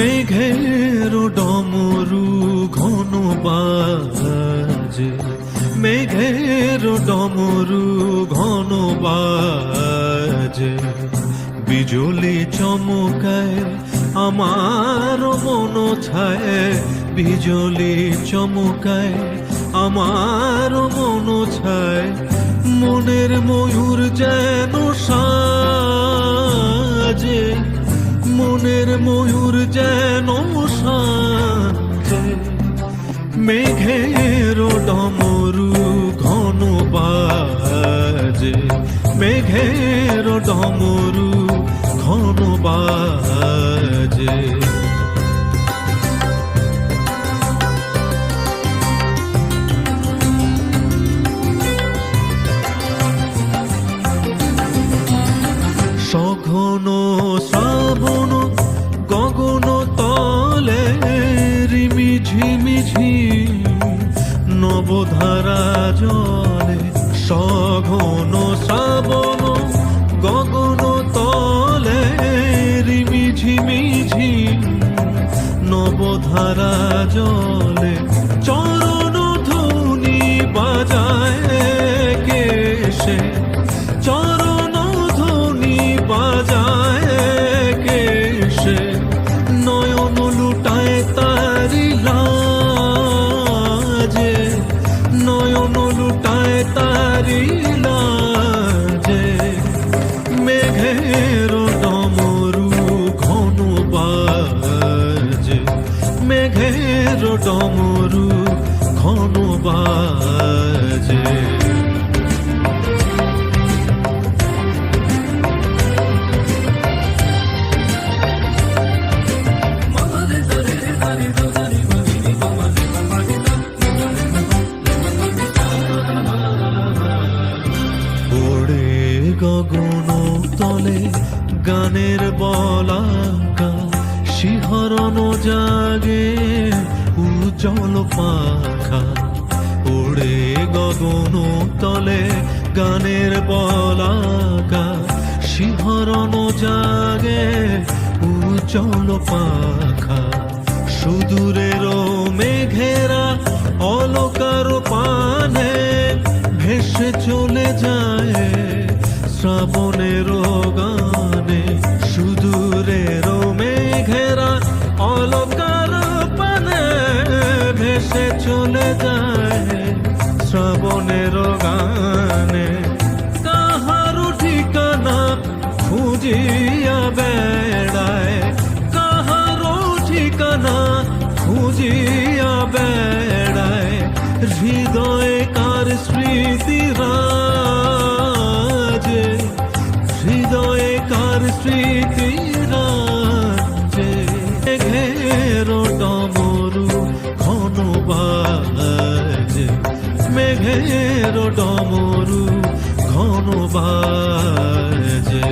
মেঘের ডমরু ঘন বাজে, মেঘের ডমরু ঘন বাজে, বিজলি চমকায় আমার মন ছায়, বিজলি চমকায় আমার মন ছায়, মনের ময়ূর যেন সাজে, মনের ময়ূর যেন সাজে, মেঘের ডমরু ঘন বাজে, মেঘের ডমরু ঘন বাজে। সঘন শ্রাবণ গগন তলে রিমি ঝিমিঝি নবধারা জলে, সঘন শ্রাবণ গগন তলে রিমি ঝিমিঝি নবধারা জলে, চরণ ধ্বনি বাজায় কেশে, চরণ ধ্বনি বাজায় কেশে, নয়ন লুটায় তারি লাজে, নয়ন লুটায় তারি লাজে, মেঘের ডমরু ঘন বাজে, মেঘের ডমরু ঘন বাজে। গগন তলে গানের বলাকা, শিহরণ জাগে উজ্জ্বল পাখা, ওড়ে গগন তলে গানের বলাকা, শিহরণ জাগে উজ্জ্বল পাখা, সুদূরের মেঘেরা অলকার পানে ভেসে চলে যায় শ্রাবণের গানে, সুদূরের মেঘেরা অলকার পানে ভেসে চলে যায় শ্রাবণের গানে, কাহারো ঠিকানা খুঁজিয়া বেড়ায়, কাহারো ঠিকানা খুঁজিয়া বেড়ায়, হৃদয়ে কার স্মৃতি রাজে, হৃদয়ে কার স্মৃতি রাজে, মেঘের ডমরু ঘন বাজে, মেঘের ডমরু ঘন বাজে।